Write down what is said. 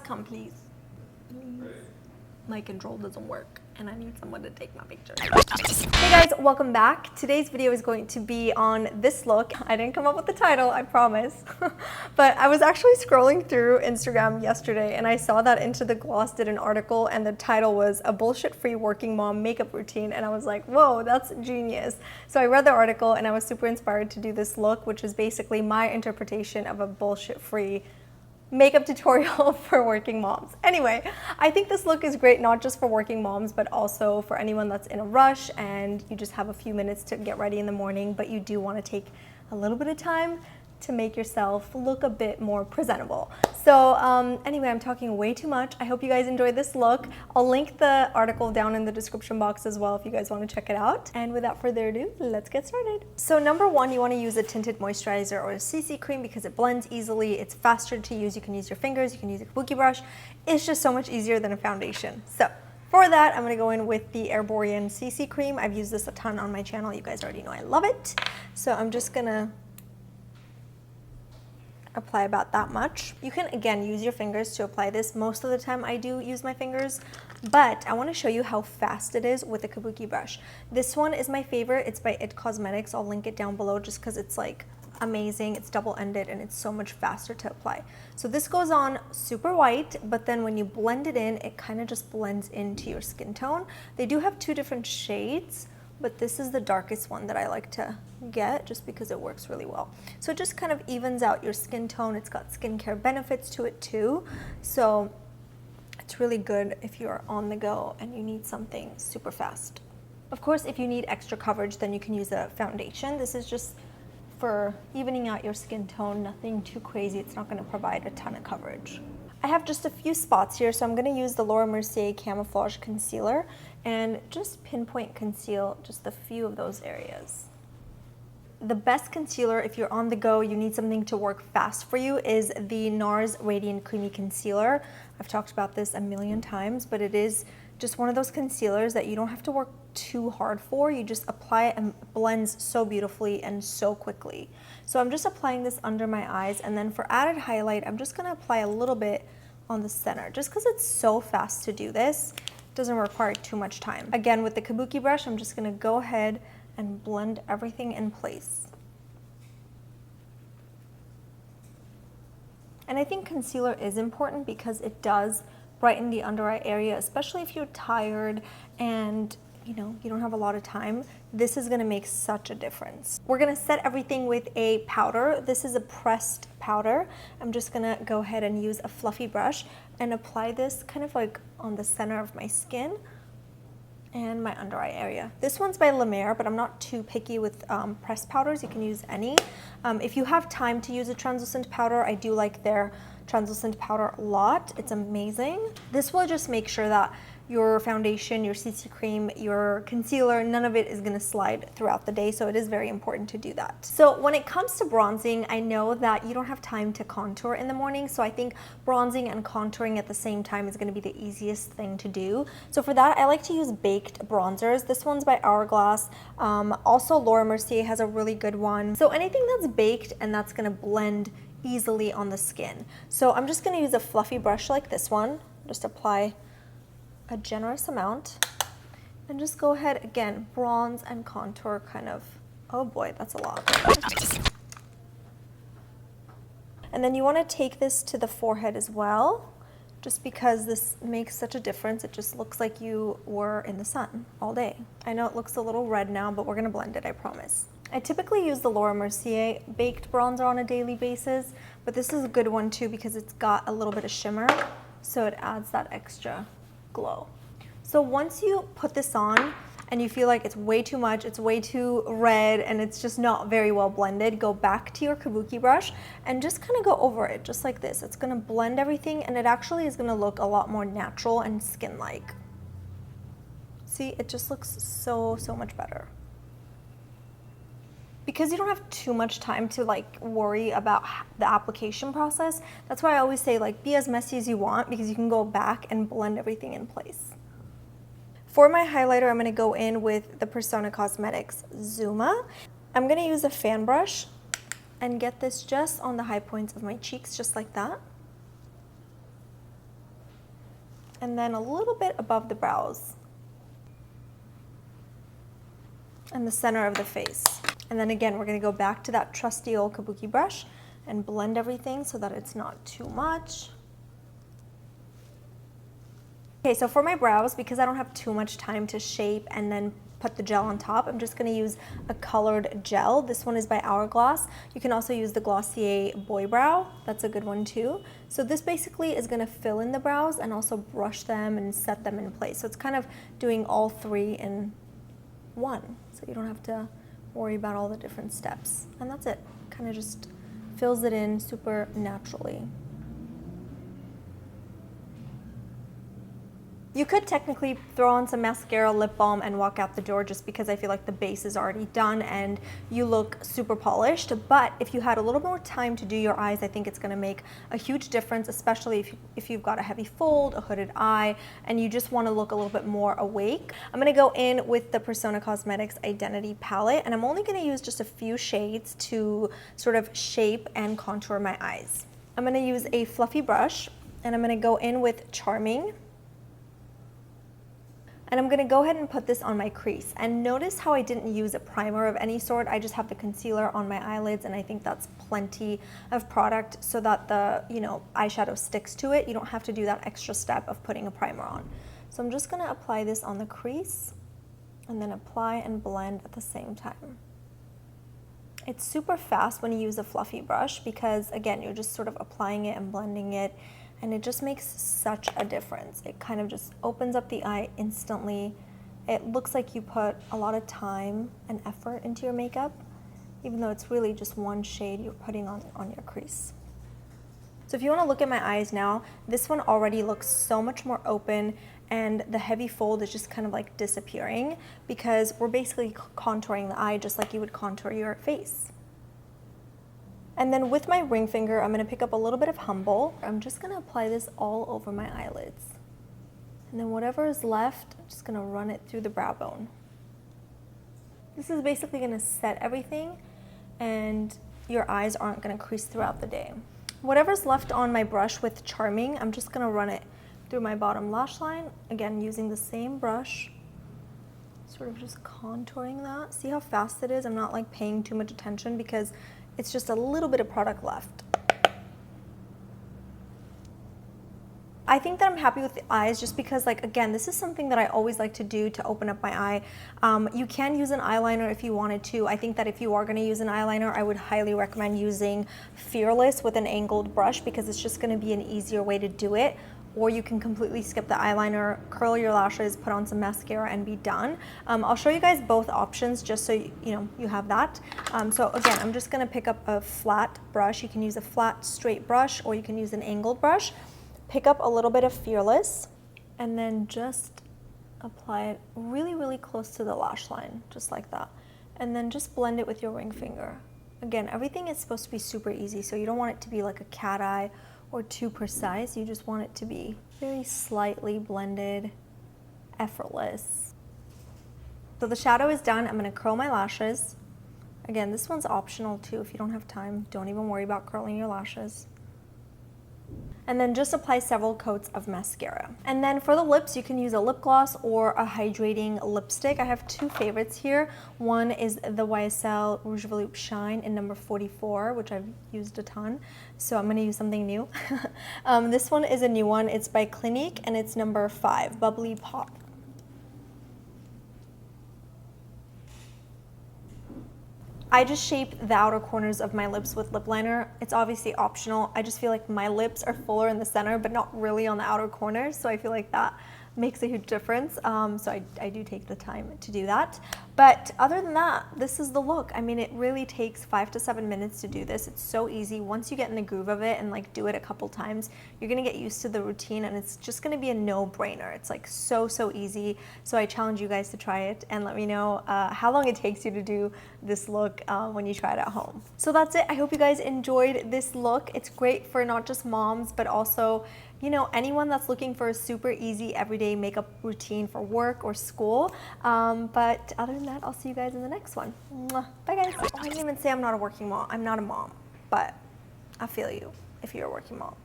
come please. My control doesn't work and I need someone to take my picture. Hey guys, welcome back. Today's video is going to be on this look. I didn't come up with the title, I promise. But I was actually scrolling through Instagram yesterday and I saw that Into the Gloss did an article and the title was A Bullshit-Free Working Mom Makeup Routine, and I was like, whoa, that's genius. So I read the article and I was super inspired to do this look, which is basically my interpretation of a bullshit-free makeup tutorial for working moms. Anyway, I think this look is great not just for working moms, but also for anyone that's in a rush and you just have a few minutes to get ready in the morning, but you do want to take a little bit of time to make yourself look a bit more presentable. So anyway, I'm talking way too much. I hope you guys enjoyed this look. I'll link the article down in the description box as well if you guys want to check it out. And without further ado, let's get started. So number one, you want to use a tinted moisturizer or a CC cream because it blends easily. It's faster to use. You can use your fingers, you can use a kabuki brush. It's just so much easier than a foundation. So for that, I'm going to go in with the Erborian CC cream. I've used this a ton on my channel. You guys already know I love it. So I'm just going to apply about that much. You can again use your fingers to apply this. Most of the time I do use my fingers, but I want to show you how fast it is with a kabuki brush. This one is my favorite. It's by IT Cosmetics. I'll link it down below just because it's like amazing. It's double-ended and it's so much faster to apply. So this goes on super white, but then when you blend it in, it kind of just blends into your skin tone. They do have two different shades, but this is the darkest one that I like to get just because it works really well. So it just kind of evens out your skin tone. It's got skincare benefits to it too. So it's really good if you're on the go and you need something super fast. Of course, if you need extra coverage, then you can use a foundation. This is just for evening out your skin tone, nothing too crazy. It's not going to provide a ton of coverage. I have just a few spots here, so I'm going to use the Laura Mercier Camouflage Concealer and just pinpoint conceal just a few of those areas. The best concealer if you're on the go, you need something to work fast for you, is the NARS Radiant Creamy Concealer. I've talked about this a million times, but it is just one of those concealers that you don't have to work too hard for. You just apply it and it blends so beautifully and so quickly. So I'm just applying this under my eyes, and then for added highlight, I'm just going to apply a little bit on the center just because it's so fast to do this. It doesn't require too much time. Again, with the kabuki brush, I'm just going to go ahead and blend everything in place. And I think concealer is important because it does brighten the under eye area, especially if you're tired and you don't have a lot of time. This is gonna make such a difference. We're gonna set everything with a powder. This is a pressed powder. I'm just gonna go ahead and use a fluffy brush and apply this kind of like on the center of my skin and my under eye area. This one's by La Mer, but I'm not too picky with pressed powders. You can use any. If you have time to use a translucent powder, I do like their translucent powder a lot. It's amazing. This will just make sure that your foundation, your CC cream, your concealer, none of it is gonna slide throughout the day, so it is very important to do that. So when it comes to bronzing, I know that you don't have time to contour in the morning, so I think bronzing and contouring at the same time is gonna be the easiest thing to do. So for that, I like to use baked bronzers. This one's by Hourglass. Also, Laura Mercier has a really good one. So anything that's baked and that's gonna blend easily on the skin. So I'm just gonna use a fluffy brush like this one, just apply a generous amount and just go ahead again, bronze and contour kind of. Oh boy, that's a lot. And then you want to take this to the forehead as well, just because this makes such a difference. It just looks like you were in the sun all day. I know it looks a little red now, but we're gonna blend it, I promise. I typically use the Laura Mercier baked bronzer on a daily basis, but this is a good one too because it's got a little bit of shimmer, so it adds that extra glow. So once you put this on and you feel like it's way too much, it's way too red, and it's just not very well blended, go back to your kabuki brush and just kind of go over it just like this. It's gonna blend everything and it actually is gonna look a lot more natural and skin-like. See, it just looks so much better. Because you don't have too much time to like worry about the application process, that's why I always say like be as messy as you want, because you can go back and blend everything in place. For my highlighter, I'm going to go in with the Persona Cosmetics Zuma. I'm going to use a fan brush and get this just on the high points of my cheeks, just like that. and then a little bit above the brows and the center of the face. And then again, we're gonna go back to that trusty old Kabuki brush and blend everything so that it's not too much. Okay, so for my brows, because I don't have too much time to shape and then put the gel on top, I'm just gonna use a colored gel. This one is by Hourglass. You can also use the Glossier Boy Brow. That's a good one too. So this basically is gonna fill in the brows and also brush them and set them in place. So it's kind of doing all three in one. So you don't have to worry about all the different steps. And that's it. Kind of just fills it in super naturally. You could technically throw on some mascara, lip balm, and walk out the door just because I feel like the base is already done and you look super polished. But if you had a little more time to do your eyes, I think it's gonna make a huge difference, especially if you've got a heavy fold, a hooded eye, and you just wanna look a little bit more awake. I'm gonna go in with the Persona Cosmetics Identity Palette, and I'm only gonna use just a few shades to sort of shape and contour my eyes. I'm gonna use a fluffy brush, and I'm gonna go in with Charming. And I'm gonna go ahead and put this on my crease. And notice how I didn't use a primer of any sort. I just have the concealer on my eyelids, and I think that's plenty of product so that the eyeshadow sticks to it. You don't have to do that extra step of putting a primer on. So I'm just gonna apply this on the crease and then apply and blend at the same time. It's super fast when you use a fluffy brush because, again, you're just sort of applying it and blending it, and it just makes such a difference. It kind of just opens up the eye instantly. It looks like you put a lot of time and effort into your makeup, even though it's really just one shade you're putting on your crease. So if you want to look at my eyes now, this one already looks so much more open, and the heavy fold is just kind of like disappearing because we're basically contouring the eye just like you would contour your face. And then with my ring finger, I'm gonna pick up a little bit of Humble. I'm just gonna apply this all over my eyelids. And then whatever is left, I'm just gonna run it through the brow bone. This is basically gonna set everything, and your eyes aren't gonna crease throughout the day. Whatever's left on my brush with Charming, I'm just gonna run it through my bottom lash line. Again, using the same brush, sort of just contouring that. See how fast it is? I'm not like paying too much attention because it's just a little bit of product left. I think that I'm happy with the eyes just because, like, again, this is something that I always like to do to open up my eye. You can use an eyeliner if you wanted to. I think that if you are going to use an eyeliner, I would highly recommend using Fearless with an angled brush because it's just going to be an easier way to do it. Or you can completely skip the eyeliner, curl your lashes, put on some mascara, and be done. I'll show you guys both options just so you have that. So again, I'm just gonna pick up a flat brush. You can use a flat, straight brush, or you can use an angled brush. Pick up a little bit of Fearless, and then just apply it really, really close to the lash line, just like that. And then just blend it with your ring finger. Again, everything is supposed to be super easy, so you don't want it to be like a cat eye or too precise. You just want it to be very slightly blended, effortless. So the shadow is done. I'm gonna curl my lashes. Again, this one's optional too. If you don't have time, don't even worry about curling your lashes. And then just apply several coats of mascara. And then for the lips, you can use a lip gloss or a hydrating lipstick. I have two favorites here. One is the YSL Rouge Volute Shine in number 44, which I've used a ton. So I'm gonna use something new. This one is a new one. It's by Clinique and it's number 5, Bubbly Pop. I just shape the outer corners of my lips with lip liner. It's obviously optional. I just feel like my lips are fuller in the center, but not really on the outer corners. So I feel like that makes a huge difference. So I do take the time to do that. But other than that, this is the look. I mean, it really takes 5 to 7 minutes to do this. It's so easy. Once you get in the groove of it and like do it a couple times, you're gonna get used to the routine and it's just gonna be a no-brainer. It's like so easy. So I challenge you guys to try it and let me know how long it takes you to do this look when you try it at home. So that's it. I hope you guys enjoyed this look. It's great for not just moms, but also anyone that's looking for a super easy everyday makeup routine for work or school. But other than that, I'll see you guys in the next one. Mwah. Bye guys. Oh, I didn't even say I'm not a working mom. I'm not a mom, but I feel you if you're a working mom,